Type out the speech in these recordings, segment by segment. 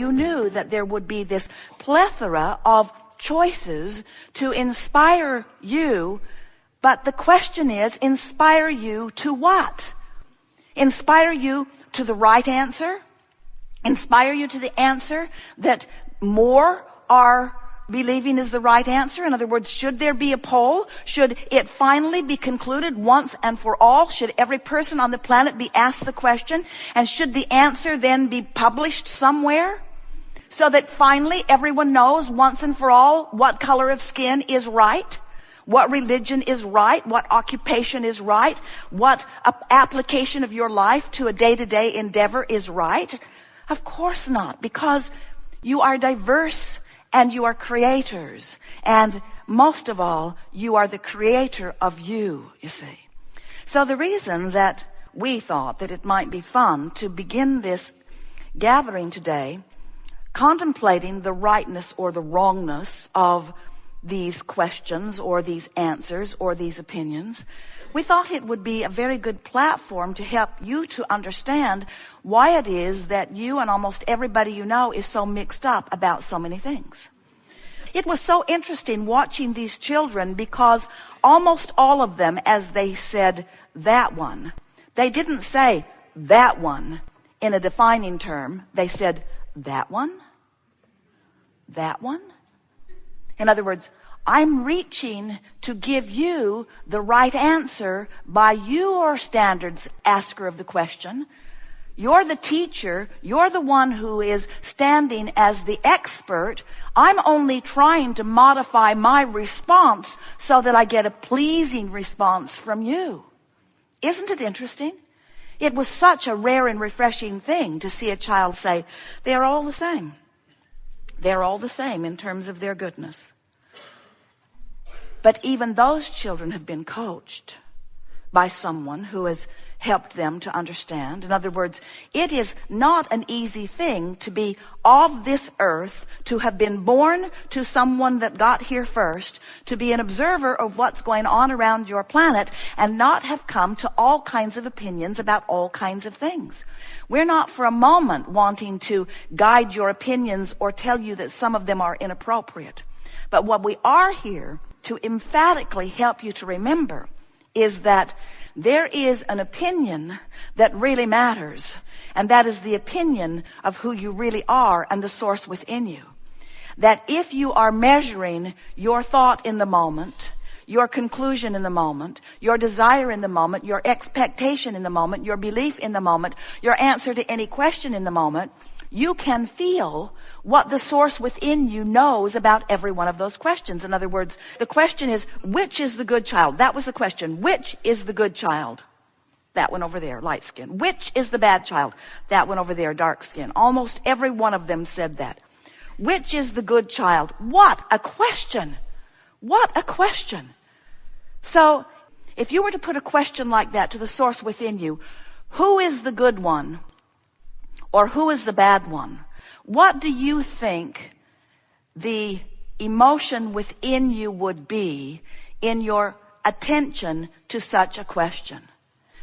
you knew that there would be this plethora of choices to inspire you. But the question is, inspire you to what? Inspire you to the right answer? Inspire you to the answer that more are believing is the right answer? In other words, should there be a poll? Should it finally be concluded once and for all? Should every person on the planet be asked the question? And should the answer then be published somewhere? So that finally everyone knows once and for all what color of skin is right, what religion is right, what occupation is right, what application of your life to a day-to-day endeavor is right. Of course not, because you are diverse and you are creators. And most of all, you are the creator of you see. So the reason that we thought that it might be fun to begin this gathering today, contemplating the rightness or the wrongness of these questions or these answers or these opinions, we thought it would be a very good platform to help you to understand why it is that you and almost everybody you know is so mixed up about so many things. It was so interesting watching these children because almost all of them, as they said that one, they didn't say that one in a defining term. They said that one, that one. In other words, I'm reaching to give you the right answer by your standards, asker of the question. You're the teacher. You're the one who is standing as the expert. I'm only trying to modify my response so that I get a pleasing response from you. Isn't it interesting? It was such a rare and refreshing thing to see a child say, they're all the same. They're all the same in terms of their goodness. But even those children have been coached by someone who has helped them to understand. In other words, it is not an easy thing to be of this earth, to have been born to someone that got here first, to be an observer of what's going on around your planet, and not have come to all kinds of opinions about all kinds of things. We're not for a moment wanting to guide your opinions or tell you that some of them are inappropriate. But what we are here to emphatically help you to remember is that there is an opinion that really matters, and that is the opinion of who you really are and the source within you. That if you are measuring your thought in the moment, your conclusion in the moment, your desire in the moment, your expectation in the moment, your belief in the moment, your answer to any question in the moment, you can feel what the source within you knows about every one of those questions. In other words, the question is, which is the good child? That was the question. Which is the good child? That one over there, light skin. Which is the bad child? That one over there, dark skin. Almost every one of them said that. Which is the good child? What a question. What a question. So, if you were to put a question like that to the source within you, who is the good one? Or who is the bad one? What do you think the emotion within you would be in your attention to such a question?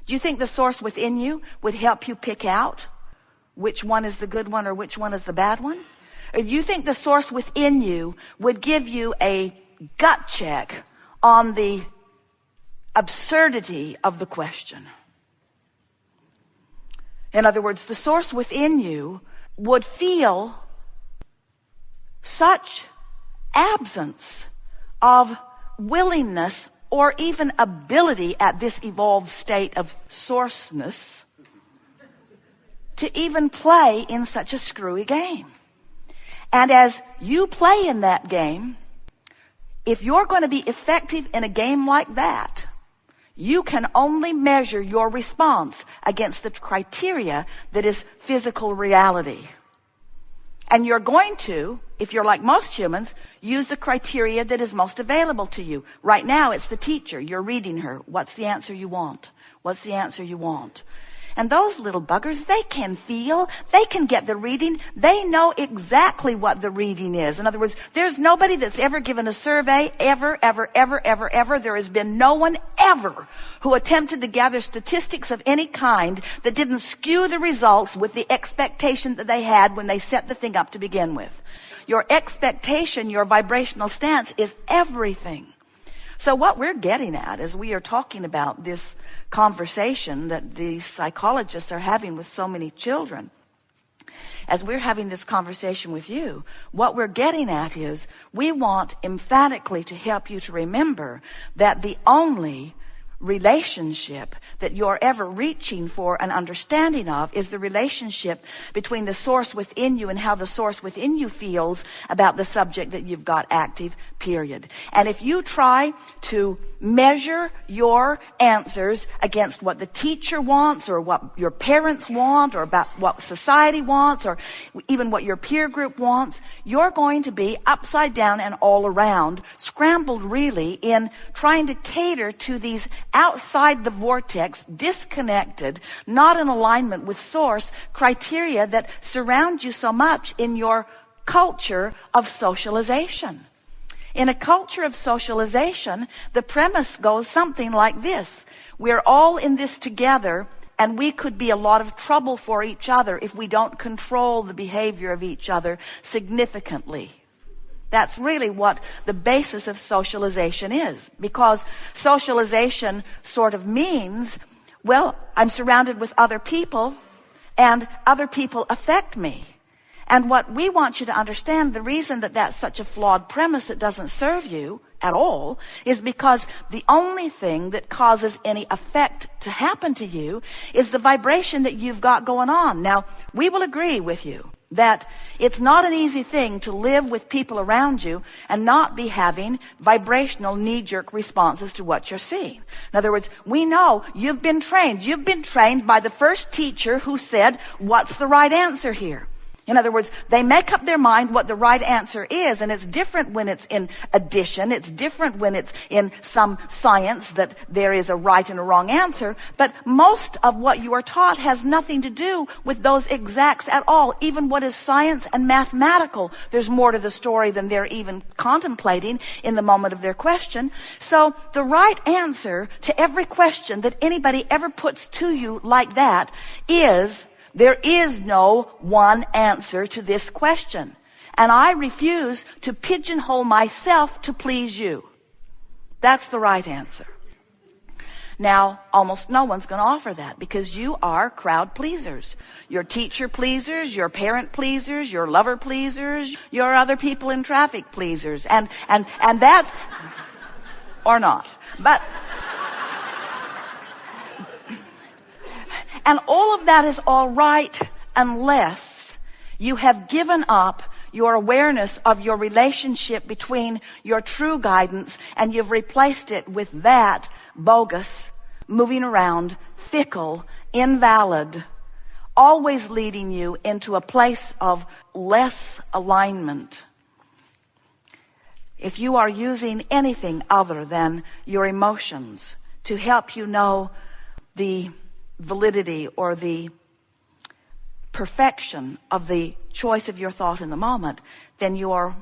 Do you think the source within you would help you pick out which one is the good one or which one is the bad one? Or do you think the source within you would give you a gut check on the absurdity of the question? In other words, the source within you would feel such absence of willingness or even ability at this evolved state of sourceness to even play in such a screwy game. And as you play in that game, if you're going to be effective in a game like that, you can only measure your response against the criteria that is physical reality. And you're going to, if you're like most humans, use the criteria that is most available to you. Right now, it's the teacher. You're reading her. What's the answer you want? What's the answer you want? And those little buggers, they can feel, they can get the reading, they know exactly what the reading is. In other words, there's nobody that's ever given a survey, ever. There has been no one ever who attempted to gather statistics of any kind that didn't skew the results with the expectation that they had when they set the thing up to begin with. Your expectation, your vibrational stance is everything. So what we're getting at is we are talking about this conversation that these psychologists are having with so many children. As we're having this conversation with you, what we're getting at is we want emphatically to help you to remember that the only relationship that you're ever reaching for an understanding of is the relationship between the source within you and how the source within you feels about the subject that you've got active, period. And if you try to measure your answers against what the teacher wants or what your parents want or about what society wants or even what your peer group wants, you're going to be upside down and all around, scrambled really in trying to cater to these outside the vortex, disconnected, not in alignment with source criteria that surround you so much in your culture of socialization. In a culture of socialization, the premise goes something like this. We're all in this together, and we could be a lot of trouble for each other if we don't control the behavior of each other significantly. That's really what the basis of socialization is. Because socialization sort of means, well, I'm surrounded with other people, and other people affect me. And what we want you to understand, the reason that that's such a flawed premise that doesn't serve you at all, is because the only thing that causes any effect to happen to you is the vibration that you've got going on. Now, we will agree with you that it's not an easy thing to live with people around you and not be having vibrational knee-jerk responses to what you're seeing. In other words, we know you've been trained. You've been trained by the first teacher who said, what's the right answer here? In other words, they make up their mind what the right answer is, and it's different when it's in addition. It's different when it's in some science that there is a right and a wrong answer. But most of what you are taught has nothing to do with those exacts at all. Even what is science and mathematical, there's more to the story than they're even contemplating in the moment of their question. So the right answer to every question that anybody ever puts to you like that is, there is no one answer to this question. And I refuse to pigeonhole myself to please you. That's the right answer. Now, almost no one's going to offer that because you are crowd pleasers. You're teacher pleasers, you're parent pleasers, you're lover pleasers, you're other people in traffic pleasers. And that's, or not. But, and all of that is all right unless you have given up your awareness of your relationship between your true guidance and you've replaced it with that bogus, moving around, fickle, invalid, always leading you into a place of less alignment. If you are using anything other than your emotions to help you know the validity or the perfection of the choice of your thought in the moment, then you are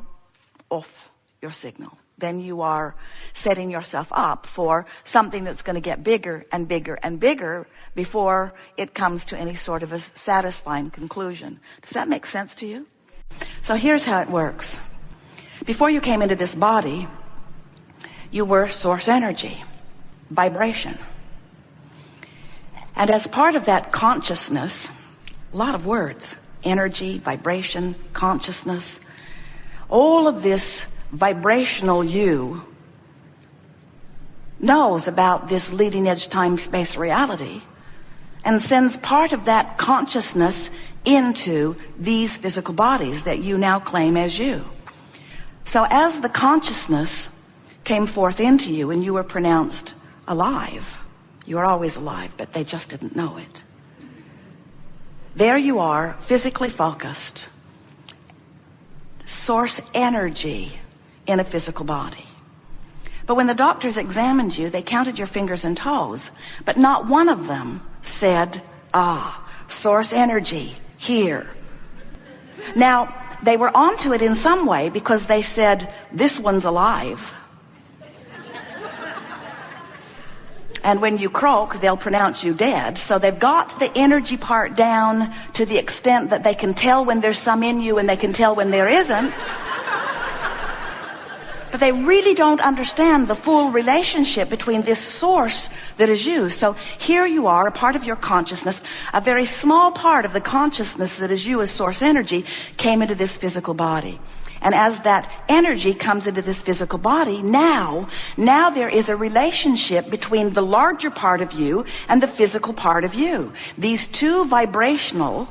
off your signal. Then you are setting yourself up for something that's going to get bigger and bigger and bigger before it comes to any sort of a satisfying conclusion. Does that make sense to you? So here's how it works. Before you came into this body, you were source energy, vibration. And as part of that consciousness, a lot of words, energy, vibration, consciousness, all of this vibrational you knows about this leading edge time-space reality and sends part of that consciousness into these physical bodies that you now claim as you. So as the consciousness came forth into you and you were pronounced alive, you are always alive, but they just didn't know it. There you are, physically focused, source energy in a physical body. But when the doctors examined you, they counted your fingers and toes, but not one of them said source energy here. Now, they were onto it in some way because they said, this one's alive. And when you croak, they'll pronounce you dead. So they've got the energy part down to the extent that they can tell when there's some in you and they can tell when there isn't. But they really don't understand the full relationship between this source that is you. So here you are, a part of your consciousness, a very small part of the consciousness that is you as source energy came into this physical body. And as that energy comes into this physical body, now there is a relationship between the larger part of you and the physical part of you. These two vibrational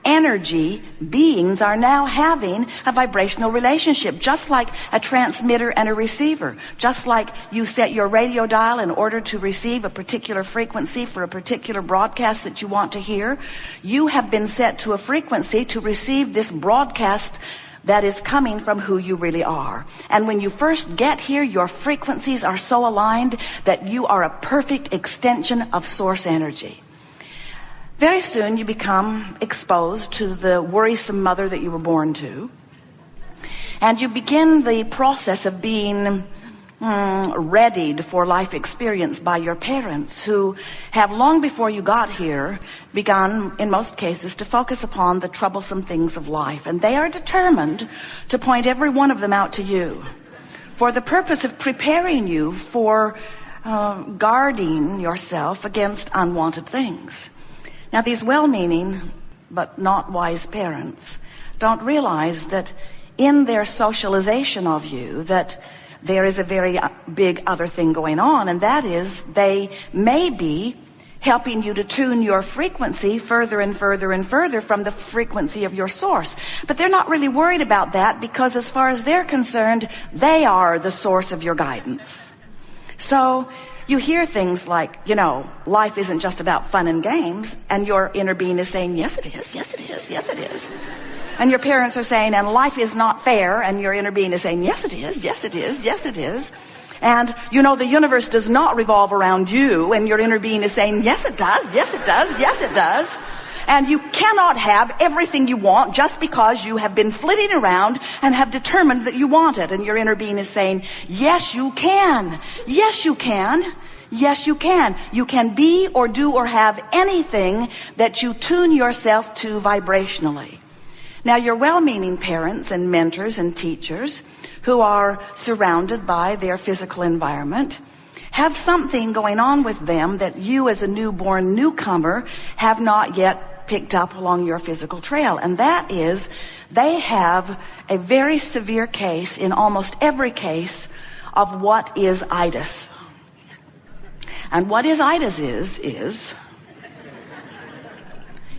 energy beings are now having a vibrational relationship, just like a transmitter and a receiver. Just like you set your radio dial in order to receive a particular frequency for a particular broadcast that you want to hear. You have been set to a frequency to receive this broadcast that is coming from who you really are. And when you first get here, your frequencies are so aligned that you are a perfect extension of source energy. Very soon you become exposed to the worrisome mother that you were born to. And you begin the process of being readied for life experience by your parents, who have long before you got here begun, in most cases, to focus upon the troublesome things of life. And they are determined to point every one of them out to you for the purpose of preparing you for guarding yourself against unwanted things. Now, these well-meaning but not wise parents don't realize that in their socialization of you that there is a very big other thing going on, and that is they may be helping you to tune your frequency further and further and further from the frequency of your source. But they're not really worried about that, because as far as they're concerned, they are the source of your guidance. So you hear things like, life isn't just about fun and games, and your inner being is saying, yes it is, yes it is, yes it is. And your parents are saying, and life is not fair, and your inner being is saying, yes it is, yes it is, yes it is. And the universe does not revolve around you, and your inner being is saying, yes it does, yes it does, yes it does. And you cannot have everything you want just because you have been flitting around and have determined that you want it. And your inner being is saying, yes you can, yes you can. Yes, you can. You can be or do or have anything that you tune yourself to vibrationally. Now, your well-meaning parents and mentors and teachers who are surrounded by their physical environment have something going on with them that you as a newborn newcomer have not yet picked up along your physical trail. And that is, they have a very severe case in almost every case of what is itis. And what is itis is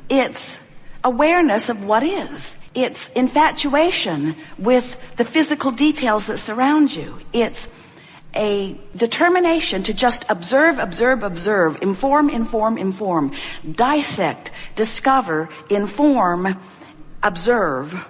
it's awareness of what is. It's infatuation with the physical details that surround you. It's a determination to just observe, inform, dissect, discover, inform, observe.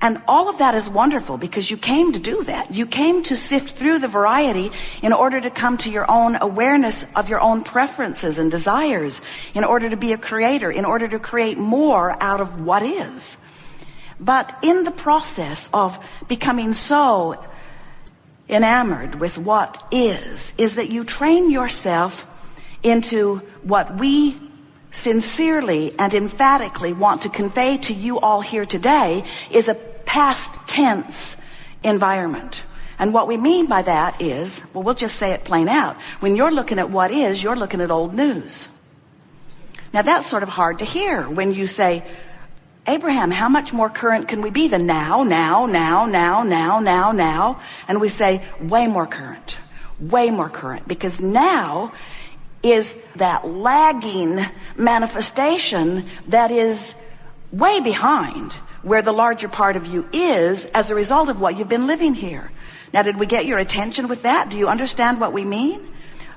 And all of that is wonderful, because you came to do that. You came to sift through the variety in order to come to your own awareness of your own preferences and desires, in order to be a creator, in order to create more out of what is. But in the process of becoming so enamored with what is that you train yourself into what we sincerely and emphatically want to convey to you all here today is a past tense environment. And what we mean by that is, we'll just say it plain out. When you're looking at what is, you're looking at old news. Now that's sort of hard to hear when you say, Abraham, how much more current can we be than now? And we say, way more current, because now is that lagging manifestation that is way behind where the larger part of you is as a result of what you've been living here. Now, did we get your attention with that? Do you understand what we mean?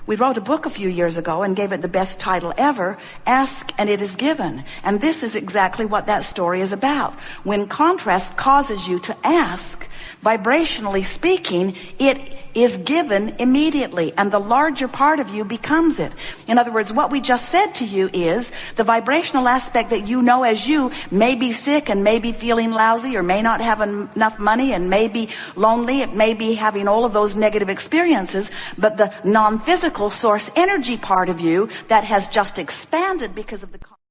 We wrote a book a few years ago and gave it the best title ever, Ask and It Is Given. And this is exactly what that story is about. When contrast causes you to ask, Vibrationally speaking, it is given immediately, and the larger part of you becomes it. In other words, what we just said to you is the vibrational aspect that you know as you may be sick and may be feeling lousy or may not have enough money and may be lonely, it may be having all of those negative experiences, but the non-physical source energy part of you that has just expanded because of the